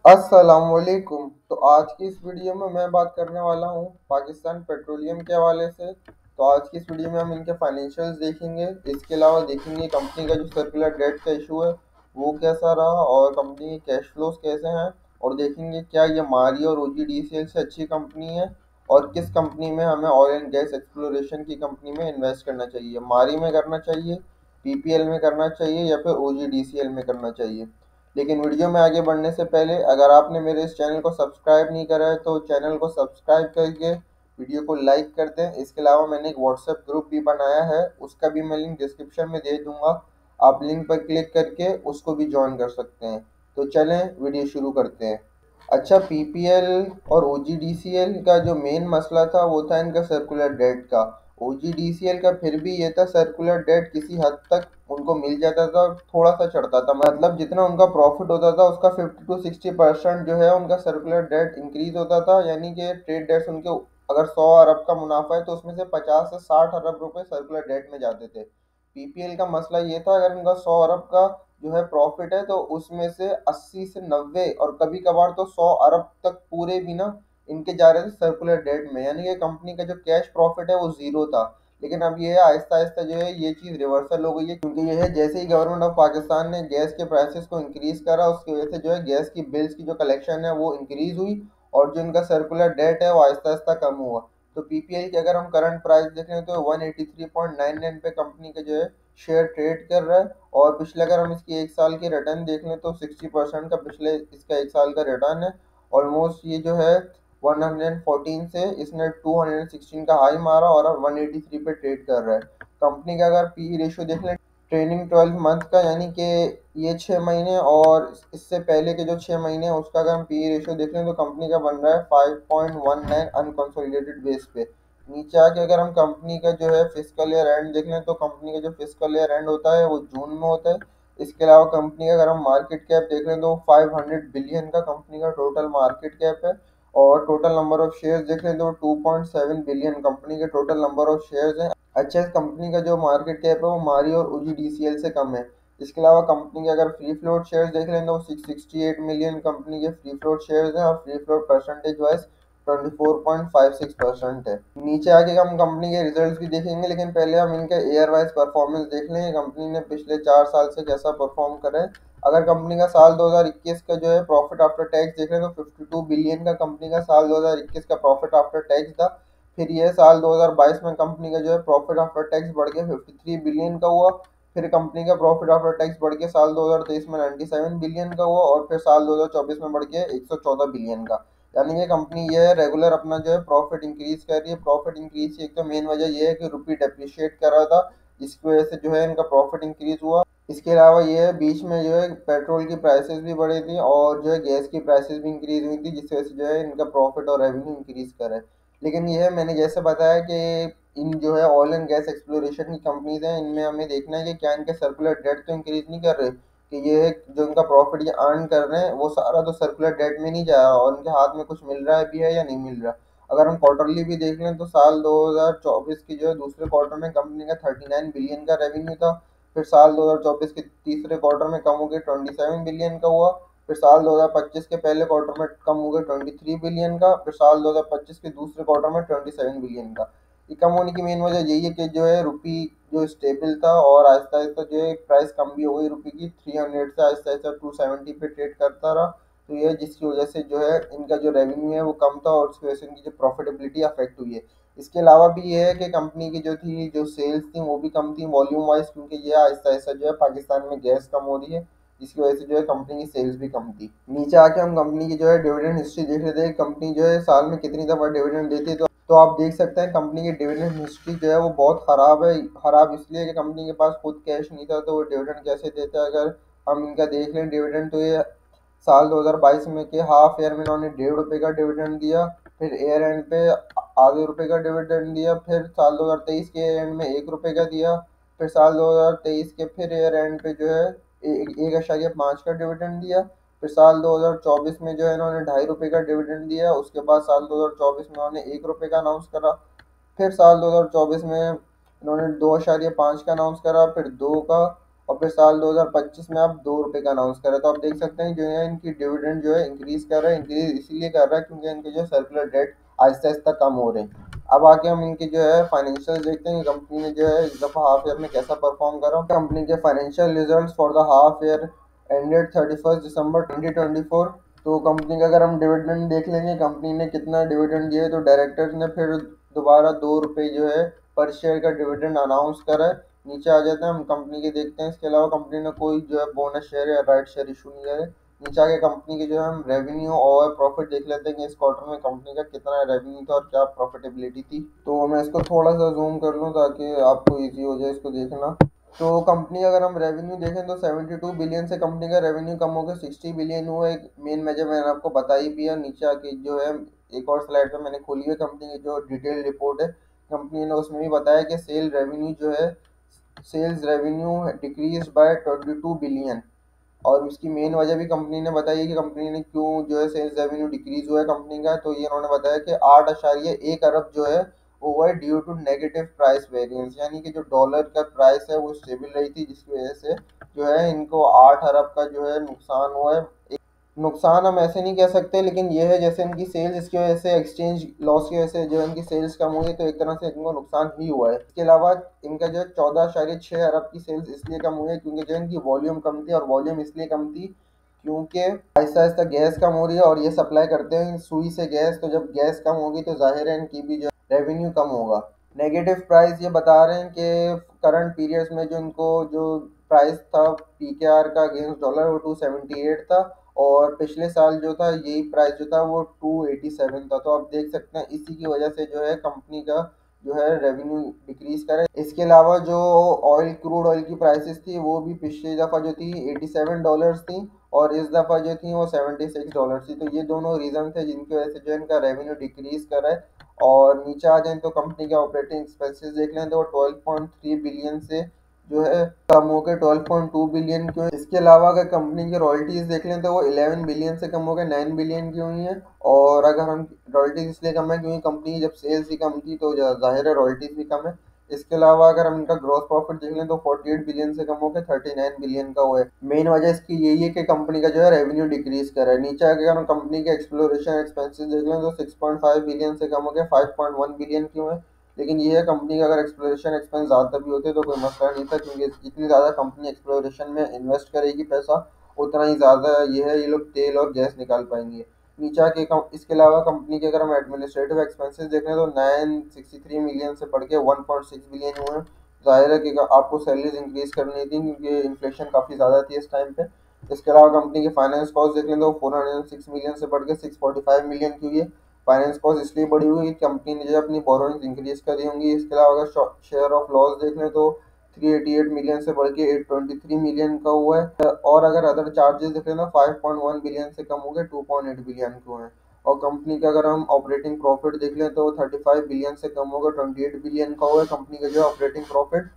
अस्सलामुअलैकुम। तो आज की इस वीडियो में मैं बात करने वाला हूँ पाकिस्तान पेट्रोलियम के हवाले से। तो आज की इस वीडियो में हम इनके फाइनेंशियल्स देखेंगे। इसके अलावा देखेंगे कंपनी का जो सर्कुलर डेट का इशू है वो कैसा रहा और कंपनी के कैश फ्लोज कैसे हैं, और देखेंगे क्या ये मारी और ओजीडीसीएल से अच्छी कंपनी है और किस कंपनी में हमें ऑयल एंड गैस एक्सप्लोरेशन की कंपनी में इन्वेस्ट करना चाहिए। मारी में करना चाहिए, पीपीएल में करना चाहिए या फिर ओजीडीसीएल में करना चाहिए। लेकिन वीडियो में आगे बढ़ने से पहले अगर आपने मेरे इस चैनल को सब्सक्राइब नहीं करा है तो चैनल को सब्सक्राइब करके वीडियो को लाइक कर दें। इसके अलावा मैंने एक व्हाट्सएप ग्रुप भी बनाया है, उसका भी मैं लिंक डिस्क्रिप्शन में दे दूंगा। आप लिंक पर क्लिक करके उसको भी ज्वाइन कर सकते हैं। तो चलें वीडियो शुरू करते हैं। अच्छा, पीपीएल और ओजीडीसीएल का जो मेन मसला था वो था इनका सर्कुलर डेट का। ओजीडीसीएल का फिर भी ये था, सर्कुलर डेट किसी हद तक उनको मिल जाता था, थोड़ा सा चढ़ता था, मतलब जितना उनका प्रॉफिट होता था उसका 50 to 60% जो है उनका सर्कुलर डेट इंक्रीज होता था। यानी कि ट्रेड डेट्स उनके अगर 100 अरब का मुनाफा है तो उसमें से 50 से 60 अरब रुपए सर्कुलर डेट में जाते थे। पीपीएल का मसला ये था, अगर उनका 100 अरब का जो है प्रॉफिट है तो उसमें से 80 से 90 और कभी कभार तो 100 अरब तक पूरे भी ना इनके जा रहे थे सर्कुलर डेट में। यानी कि कंपनी का जो कैश प्रॉफिट है वो जीरो था। लेकिन अब ये है आहिस्ता आहिस्ता जो है ये चीज़ रिवर्सल हो गई है, क्योंकि ये है जैसे ही गवर्नमेंट ऑफ पाकिस्तान ने गैस के प्राइसेस को इंक्रीज करा उसकी वजह से जो है गैस की बिल्स की जो कलेक्शन है वो इंक्रीज हुई और जो इनका सर्कुलर डेट है वो आहिस्ता आहिस्ता कम हुआ। तो पीपीएल की अगर हम करंट प्राइस देखें तो 183.99 पे कंपनी का जो है शेयर ट्रेड कर रहा है। और पिछले अगर हम इसकी एक साल की रिटर्न देख लें तो 60% का पिछले इसका एक साल का रिटर्न है। ऑलमोस्ट ये जो है 114 से इसने 216 का हाई मारा और अब 183 पे ट्रेड कर रहा है। कंपनी का अगर पी रेशियो देख लें ट्रेनिंग 12 मंथ का, यानी कि ये 6 महीने और इससे पहले के जो 6 महीने हैं उसका अगर हम पी रेशियो देख लें तो कंपनी का बन रहा है 5.19 अनकंसोलिडेटेड बेस पे। नीचे आके अगर हम कंपनी का जो है फिजिकल ईयर एंड देख लें तो कंपनी का जो फिजिकल ईयर एंड होता है वो जून में होता है। इसके अलावा कंपनी का अगर हम मार्केट कैप देख लें तो 500 बिलियन का कंपनी का टोटल मार्केट कैप है। और टोटल नंबर ऑफ शेयर्स देख लें तो 2.7 बिलियन कंपनी के टोटल नंबर ऑफ शेयर्स हैं। अच्छा, इस कंपनी का जो मार्केट कैप है वो मारी और ओजीडीसीएल से कम है। इसके अलावा कंपनी के अगर फ्री फ्लोट शेयर्स देख लें तो 668 मिलियन कंपनी के फ्री फ्लोट शेयर्स हैं और फ्री फ्लोट परसेंटेज वाइज 24.56% है। नीचे आके हम कंपनी के रिजल्ट्स भी देखेंगे, लेकिन पहले हम इनके ईयर वाइज परफॉर्मेंस देख लें कंपनी ने पिछले 4 साल से कैसा परफॉर्म करा है। अगर कंपनी का साल 2021 का जो है प्रॉफिट आफ्टर टैक्स देख लें तो 52 बिलियन का कंपनी का साल 2021 का प्रॉफिट आफ्टर टैक्स था। फिर ये साल 2022 में कंपनी का जो है प्रॉफिट आफ्टर टैक्स बढ़ के 53 बिलियन का हुआ। फिर कंपनी का प्रॉफिट आफ्टर टैक्स बढ़ के साल 2023 में 97 बिलियन का हुआ और फिर साल 2024 में बढ़ के 114 बिलियन का। यानी कि कंपनी ये है रेगुलर अपना जो है प्रॉफिट इंक्रीज कर रही है। प्रॉफिट इंक्रीज की एक तो मेन वजह ये है कि रुपी डेप्रिशिएट कर रहा था, जिसकी वजह से जो है इनका प्रॉफिट इंक्रीज हुआ। इसके अलावा ये है बीच में जो है पेट्रोल की प्राइसेस भी बढ़ी थी और जो है गैस की प्राइसेस भी इंक्रीज हुई थी, जिसकी वजह से जो है इनका प्रॉफिट और रेवेन्यू इंक्रीज कर है। लेकिन ये है मैंने जैसे बताया कि इन जो है ऑयल एंड गैस एक्सप्लोरेशन की कंपनीज हैं, इनमें हमें देखना है कि क्या इनके सर्कुलर डेट तो इंक्रीज नहीं कर रहे, कि ये है जो इनका प्रॉफिट ये अर्न कर रहे हैं वो सारा तो सर्कुलर डेट में नहीं जा रहा और इनके हाथ में कुछ मिल रहा है भी है या नहीं मिल रहा। अगर हम क्वार्टरली भी देख लें तो साल 2024 की जो है दूसरे क्वार्टर में कंपनी का 39 बिलियन का रेवेन्यू था। फिर साल 2024 के तीसरे क्वार्टर में कम हो गया 27 बिलियन का हुआ। फिर साल 2025 के पहले क्वार्टर में कम हो गया 23 बिलियन का। फिर साल 2025 के दूसरे क्वार्टर में 27 बिलियन का। ये कम होने की मेन वजह यही है कि जो है रुपी जो स्टेबल था और आहिस्ता आहिस्ता जो है प्राइस कम भी हो गई रुपी की, 300 से आहिस्ता आहिस्ता 270 पे ट्रेड करता रहा। तो ये जिसकी वजह से जो है इनका जो रेवेन्यू है वो कम था और उसकी वजह से इनकी जो प्रॉफिटेबिलिटी अफेक्ट हुई है। इसके अलावा भी ये है कि कंपनी की जो थी जो सेल्स थी वो भी कम थी वॉल्यूम वाइज, क्योंकि ये आहिस्ता आहिस्ता जो है पाकिस्तान में गैस कम हो रही है, जिसकी वजह से जो है कंपनी की सेल्स भी कम थी। नीचे आके हम कंपनी की जो है डिविडेंड हिस्ट्री देख लेते हैं, कंपनी जो है साल में कितनी दफ़ा डिविडेंड देती है। तो आप देख सकते हैं कंपनी की डिविडेंड हिस्ट्री जो है वो बहुत ख़राब है। ख़राब इसलिए कि कंपनी के पास खुद कैश नहीं था तो वो डिविडेंड कैसे देते हैं। अगर हम इनका देख लें डिविडेंड तो ये साल 2022 में के हाफ ईयर में इन्होंने ₹1.5 का डिविडेंड दिया। फिर ईयर एंड पे आधे रुपये का डिविडेंड दिया। फिर साल 2023 के एंड में ₹1 का दिया। फिर साल 2023 के फिर ईयर एंड पे जो है 1.5 का डिविडेंड दिया। फिर साल 2024 में जो है इन्होंने ₹2.5 का डिविडेंड दिया। उसके बाद साल 2024 में इन्होंने ₹1 का अनाउंस करा। फिर साल 2024 में इन्होंने 2.5 का अनाउंस करा, फिर 2 का, और फिर साल 2025 में आप 2 रुपये का अनाउंस करा। तो आप देख सकते हैं जो है इनकी डिविडेंड जो है इंक्रीज कर रहा है। इंक्रीज इसीलिए कर रहा है क्योंकि इनके जो सर्कुलर डेट आहिस्ता आहिस्ता कम हो रहे हैं। अब आके हम इनके जो है फाइनेंशियल देखते हैं, कंपनी ने जो है इस दफ़ा हाफ ईयर में कैसा परफॉर्म करा। कंपनी के financial results for the half year ended 31 दिसंबर 2024। तो कंपनी का अगर हम डिविडेंड देख लेंगे, कंपनी ने कितना डिविडेंड दिया है, तो डायरेक्टर्स ने फिर दोबारा 2 रुपये जो है पर शेयर का डिविडेंड अनाउंस करा है। नीचे आ जाते हैं हम कंपनी के देखते हैं। इसके अलावा कंपनी ने कोई जो है बोनस शेयर या राइट शेयर इशू नहीं करे। नीचे आके कंपनी के जो है हम रेवेन्यू और प्रॉफिट देख लेते हैं कि इस क्वार्टर में कंपनी का कितना रेवेन्यू था और क्या प्रॉफिटेबिलिटी थी। तो मैं इसको थोड़ा सा जूम कर लूँ ताकि आपको ईजी हो जाए इसको देखना। तो कंपनी अगर हम रेवेन्यू देखें तो 72 बिलियन से कंपनी का रेवेन्यू कम हो गया 60 बिलियन हुआ। एक मेन मेजर मैंने आपको बताई भी है। नीचे आके जो है एक और स्लाइड पे मैंने खोली है कंपनी की जो डिटेल रिपोर्ट है कंपनी ने, उसमें भी बताया कि sales revenue decrease by 22 billion. और उसकी मेन वजह भी कंपनी ने बताई है कि कंपनी ने क्यों जो है सेल्स रेवेन्यू डिक्रीज हुआ है कंपनी का। तो ये उन्होंने बताया कि 8.1 अरब जो है वो हुआ है due to negative price variance, यानी कि जो डॉलर का प्राइस है वो स्टेबल रही थी जिसकी वजह से जो है इनको 8 अरब का जो है नुकसान हुआ है। नुकसान हम ऐसे नहीं कह सकते, लेकिन ये है जैसे इनकी सेल्स इसकी वजह से एक्सचेंज लॉस की वजह से जो इनकी सेल्स कम हुई है, तो एक तरह से इनको नुकसान ही हुआ है। इसके अलावा इनका जो 14.6 अरब की सेल्स इसलिए कम हुई है क्योंकि जो इनकी वॉल्यूम कम थी, और वॉल्यूम इसलिए कम थी क्योंकि आहिस्ता आहिस्ता गैस कम हो रही है और ये सप्लाई करते हैं सुई से गैस। तो जब गैस कम होगी तो जाहिर है इनकी भी जो रेवेन्यू कम होगा। नेगेटिव प्राइस ये बता रहे हैं कि करंट पीरियड्स में जो इनको जो प्राइस था पीकेआर का अगेंस्ट डॉलर वो 278 था, और पिछले साल जो था यही प्राइस जो था वो 287 था। तो आप देख सकते हैं इसी की वजह से जो है कंपनी का जो है रेवेन्यू डिक्रीज करे। इसके अलावा जो क्रूड ऑयल की प्राइसेस थी वो भी पिछली दफ़ा जो थी $87 थी, और इस दफ़ा जो थी वो $76 थी। तो ये दोनों रीज़न थे जिनकी वजह से जो इनका रेवेन्यू डिक्रीज करा है। और नीचे आ जाए तो कंपनी के ऑपरेटिंग एक्सपेंसेस देख लें तो 12.3 बिलियन से जो है कम होकर 12.2 बिलियन की हुई। इसके अलावा अगर कंपनी की रॉयल्टीज देख लें तो वो 11 बिलियन से कम होकर 9 बिलियन की हुई हैं। और अगर हम रॉयल्टीज इसलिए कम है क्योंकि कंपनी की जब सेल्स ही कम थी तो जाहिर है रॉयल्टीज भी कम है। इसके अलावा अगर हम इनका ग्रॉस प्रॉफिट देख लें तो 48 बिलियन से कम होकर 39 बिलियन का हुआ है। मेन वजह इसकी यही है कि कंपनी का जो है रेवेन्यू डिक्रीज कर रहा है। नीचे अगर हम कंपनी के एक्सप्लोरेशन एक्सपेंसेस देख लें तो 6.5 बिलियन से कम होकर 5.1 बिलियन क्यों है। लेकिन ये है कंपनी का अगर एक्सप्लोरेशन एक्सपेंस ज़्यादा भी होते तो कोई मसला नहीं था, क्योंकि जितनी ज़्यादा कंपनी एक्सप्लोरेशन में इन्वेस्ट करेगी पैसा उतना ही ज़्यादा ये लोग तेल और गैस निकाल पाएंगे। नीचे आके इसके अलावा कंपनी के अगर हम एडमिनिस्ट्रेटिव एक्सपेंसेस देखें तो 963 मिलियन से बढ़ के 1.6 बिलियन हुए हैं। जाहिर है कि आपको सैलरीज इंक्रीज करनी थी क्योंकि इन्फ्लेशन काफ़ी ज़्यादा थी इस टाइम पे। इसके अलावा कंपनी के फाइनेंस कॉस्ट देख लें तो 406 मिलियन से बढ़ के 645 मिलियन की हुई है। फाइनेंस कॉस्ट इसलिए बढ़ी हुई है कि कंपनी ने जो अपनी बोरोइंग्स इंक्रीज करी होंगी। इसके अलावा अगर शेयर ऑफ लॉस देख लें तो 388 मिलियन से बढ़ के 823 मिलियन का हुआ है। और अगर अदर चार्जेस देख लें तो 5.1 बिलियन से कम हो गए 2.8 बिलियन के हुए हैं। और कंपनी का अगर हम ऑपरेटिंग प्रॉफिट देख लें तो 35 बिलियन से कम होगा 28 बिलियन का हुआ है कंपनी का जो ऑपरेटिंग प्रॉफिट।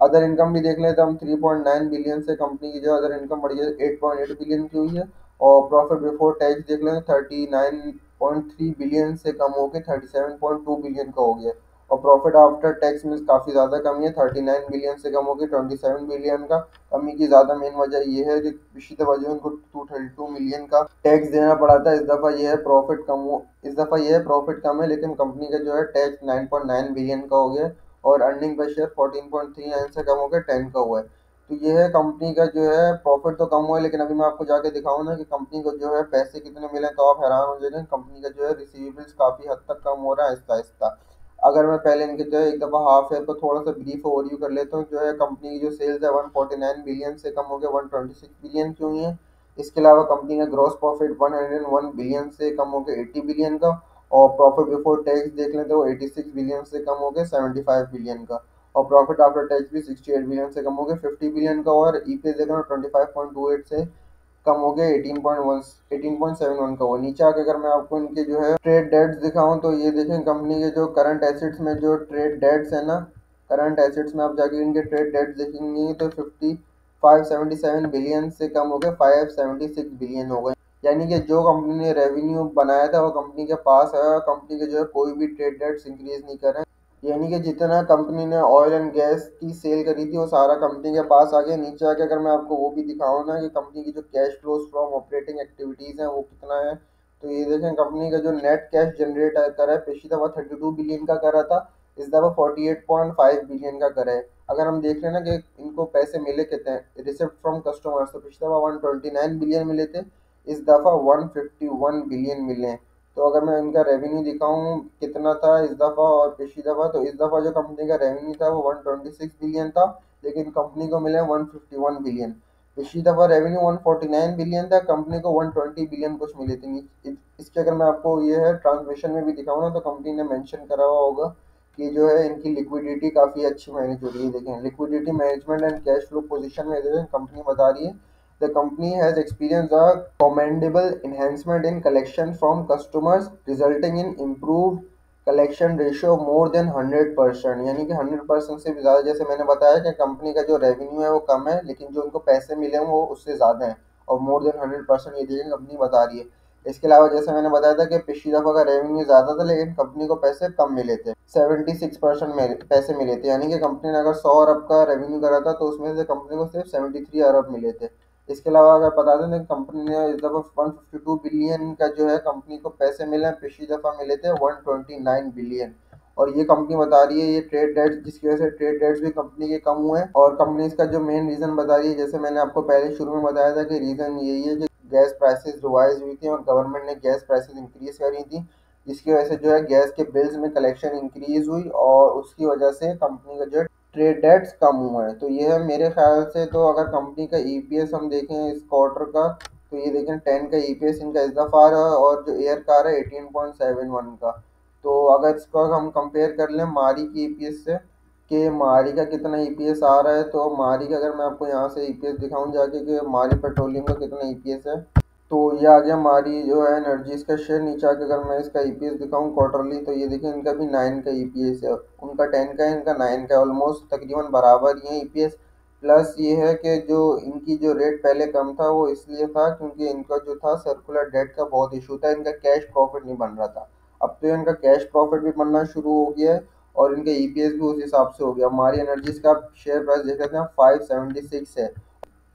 अदर इनकम भी देख लें तो हम 3.9 बिलियन से कंपनी की जो अदर इनकम बढ़ी है 8.8 बिलियन की हुई है। और प्रॉफिट बिफोर टैक्स देख लें 39.3 बिलियन से कम होकर 37.2 बिलियन का हो गया। और प्रॉफिट आफ्टर टैक्स में काफ़ी ज़्यादा कमी है 39 बिलियन से कम होकर 27 बिलियन का। कमी की ज़्यादा मेन वजह ये है कि पिछली दफ़ा जो उनको 232 मिलियन का टैक्स देना पड़ा था, इस दफ़ा ये है प्रॉफिट कम है लेकिन कंपनी का जो है टैक्स 9.9 बिलियन का हो गया। और अर्निंग पर शेयर 14.39 से कम होकर 10 का हुआ है। तो ये है कंपनी का जो है प्रॉफिट तो कम हुआ है, लेकिन अभी मैं आपको जाके दिखाऊँ ना कि कंपनी को जो है पैसे कितने मिले तो आप हैरान हो जाएंगे। कंपनी का जो है रिसीवेबल्स काफ़ी हद तक कम हो रहा है आहिस्ता आहिस्ता। अगर मैं पहले इनके जो है एक दफ़ा हाफ ईयर को थोड़ा सा ब्रीफ ओवरव्यू कर लेता हूँ। जो है कंपनी की जो सेल्स है 149 बिलियन से कम हो गया 126 बिलियन की हुई है। इसके अलावा कंपनी का ग्रॉस प्रॉफिट 101 बिलियन से कम हो गया 80 बिलियन का। और प्रॉफिट बिफोर टैक्स देख लें तो वो 86 बिलियन से कम हो गए 75 बिलियन का। और प्रॉफिट आफ्टर टैक्स भी 68 बिलियन से कम हो गए 50 बिलियन का। और ईपीएस देख लें 25.28 से कम हो गए 18.71 का। वो नीचे आके अगर मैं आपको इनके जो है ट्रेड डेट्स दिखाऊं तो ये देखें कंपनी के जो करंट एसेट्स में जो ट्रेड डेट्स है ना, करंट एसेट्स में आप जाके इनके ट्रेड डेट्स देखेंगे तो 577 बिलियन से कम हो गए 576 बिलियन हो गए। यानी कि जो कंपनी ने रेवेन्यू बनाया था वो कंपनी के पास है, और कंपनी के जो है कोई भी ट्रेड डेट्स इंक्रीज नहीं कर रहे हैं। यानी कि जितना कंपनी ने ऑयल एंड गैस की सेल करी थी वो सारा कंपनी के पास आ गया। नीचे आके अगर मैं आपको वो भी दिखाऊँ ना कि कंपनी की जो cash flows from operating activities हैं वो कितना है, तो ये देखें कंपनी का जो नेट कैश जनरेट करा है पिछली दफ़ा 32 बिलियन का करा था, इस दफ़ा 48.5 बिलियन का करा है। अगर हम देख रहे हैं ना कि इनको पैसे मिले कितने रिसिप्ट फ्रॉम कस्टमर्स, तो पिछली दफ़ा 129 बिलियन मिले थे, इस दफ़ा 151 बिलियन मिले हैं। तो अगर मैं इनका रेवेन्यू दिखाऊं कितना था इस दफ़ा और पिछली दफ़ा, तो इस दफ़ा जो कंपनी का रेवेन्यू था वो 126 बिलियन था, लेकिन कंपनी को मिले 151 बिलियन। पिछली दफ़ा रेवेन्यू 149 बिलियन था, कंपनी को 120 बिलियन कुछ मिले थे। इसके अगर मैं आपको ये है ट्रांसमिशन में भी दिखाऊँ ना, तो कंपनी ने मेंशन करा हुआ होगा कि जो है इनकी लिक्विडिटी काफ़ी अच्छी मैनेज हो रही है। देखें liquidity management and cash flow position में देखें कंपनी बता रही है the company has experienced a commendable enhancement in collection from customers resulting in improved collection ratio more than 100%, यानी कि 100% से भी ज़्यादा। जैसे मैंने बताया कि कंपनी का जो रेवेन्यू है वो कम है, लेकिन जो उनको पैसे मिले हैं वो उससे ज़्यादा हैं, और मोर देन 100% ये देखिए कंपनी बता रही है। इसके अलावा जैसे मैंने बताया था कि पिछली दफ़ा का रेवेन्यू ज़्यादा था लेकिन कंपनी को पैसे कम मिले थे, 76% पैसे मिले थे। यानी कि कंपनी ने अगर 100 अरब का रेवेन्यू करा था तो उसमें से कंपनी को सिर्फ 73 अरब मिले थे। इसके अलावा अगर बता दें तो कंपनी ने इस दफ़ा 152 बिलियन का जो है कंपनी को पैसे मिले हैं, पिछली दफ़ा मिले थे 129 बिलियन। और ये कंपनी बता रही है ये ट्रेड डेट्स, जिसकी वजह से ट्रेड डेट्स भी कंपनी के कम हुए हैं। और कंपनी इसका जो मेन रीज़न बता रही है, जैसे मैंने आपको पहले शुरू में बताया था कि रीज़न यही है कि गैस प्राइसेस रिवाइज हुई थी और गवर्नमेंट ने गैस प्राइसेस इंक्रीज़ करी थी, जिसकी वजह से जो है गैस के बिल्स में कलेक्शन इंक्रीज़ हुई और उसकी वजह से कंपनी का जो है ट्रेड डेट्स कम हुए हैं। तो ये है मेरे ख्याल से। तो अगर कंपनी का ईपीएस हम देखें इस क्वार्टर का, तो ये देखें 10 का ईपीएस इनका इस दफ़ा आ रहा है और जो एयर कार है 18.71 का। तो अगर इसको हम कंपेयर कर लें मारी की ईपीएस से कि मारी का कितना ईपीएस आ रहा है, तो मारी का अगर मैं आपको यहाँ से ईपीएस दिखाऊं जाके कि मारी पेट्रोलियम का कितना ईपीएस है, तो ये आ गया हमारी जो है एनर्जीज का शेयर। नीचे आके अगर मैं इसका ईपीएस दिखाऊं क्वार्टरली, तो ये देखिए इनका भी 9 का ईपीएस है, उनका 10 का है, इनका 9 का है, ऑलमोस्ट तकरीबन बराबर ही है ईपीएस। प्लस ये है कि जो इनकी जो रेट पहले कम था वो इसलिए था क्योंकि इनका जो था सर्कुलर डेट का बहुत इशू था, इनका कैश प्रॉफिट नहीं बन रहा था। अब तो इनका कैश प्रॉफिट भी बनना शुरू हो गया है और इनका ईपीएस भी उस हिसाब से हो गया। हमारी एनर्जीज का शेयर प्राइस देख लेते हैं 576 है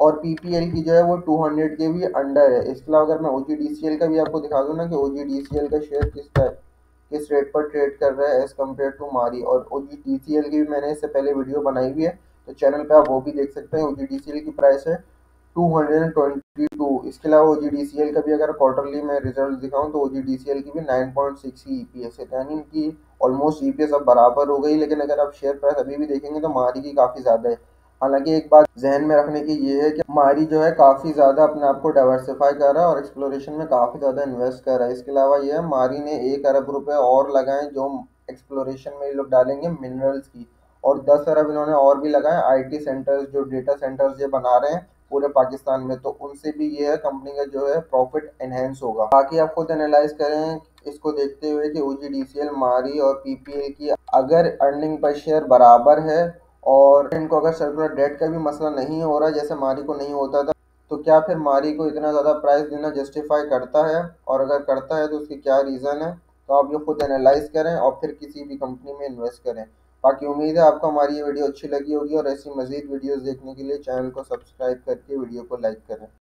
और पीपीएल की जो है वो 200 के भी अंडर है। इसके अलावा अगर मैं ओजीडीसीएल का भी आपको दिखा दूँ ना कि ओजीडीसीएल का शेयर किस रेट पर ट्रेड कर रहा है एज कम्पेयर टू मारी, और ओजीडीसीएल की भी मैंने इससे पहले वीडियो बनाई हुई है, तो चैनल पे आप वो भी देख सकते हैं। ओजीडीसीएल की प्राइस है 222। इसके अलावा ओजीडीसीएल का भी अगर क्वार्टरली में रिजल्ट दिखाऊं तो ओजीडीसीएल की भी 9.6 ही ईपीएस है, यानी इनकी ऑलमोस्ट ईपीएस अब बराबर हो गई। लेकिन अगर आप शेयर प्राइस अभी भी देखेंगे तो मारी की काफ़ी ज़्यादा है। हालांकि एक बात जहन में रखने की ये है कि मारी जो है काफ़ी ज़्यादा अपने आप को डाइवर्सिफाई कर रहा है और एक्सप्लोरेशन में काफ़ी ज़्यादा इन्वेस्ट कर रहा है। इसके अलावा ये है मारी ने 1 अरब रुपए और लगाए जो एक्सप्लोरेशन में ये लोग डालेंगे मिनरल्स की, और 10 अरब इन्होंने और भी लगाए आईटी सेंटर्स, जो डेटा सेंटर्स ये बना रहे हैं पूरे पाकिस्तान में, तो उनसे भी ये है कंपनी का जो है प्रॉफिट एनहेंस होगा। बाकी आप खुद एनालाइज करें इसको देखते हुए कि ओजीडीसीएल, मारी और पीपीएल की अगर अर्निंग पर शेयर बराबर है और इनको अगर सर्कुलर डेट का भी मसला नहीं हो रहा जैसे मारी को नहीं होता था, तो क्या फिर मारी को इतना ज़्यादा प्राइस देना जस्टिफाई करता है, और अगर करता है तो उसकी क्या रीज़न है। तो आप ये खुद एनालाइज करें और फिर किसी भी कंपनी में इन्वेस्ट करें। बाकी उम्मीद है आपको हमारी ये वीडियो अच्छी लगी होगी और ऐसी मज़ीद वीडियोज़ देखने के लिए चैनल को सब्सक्राइब करके वीडियो को लाइक करें।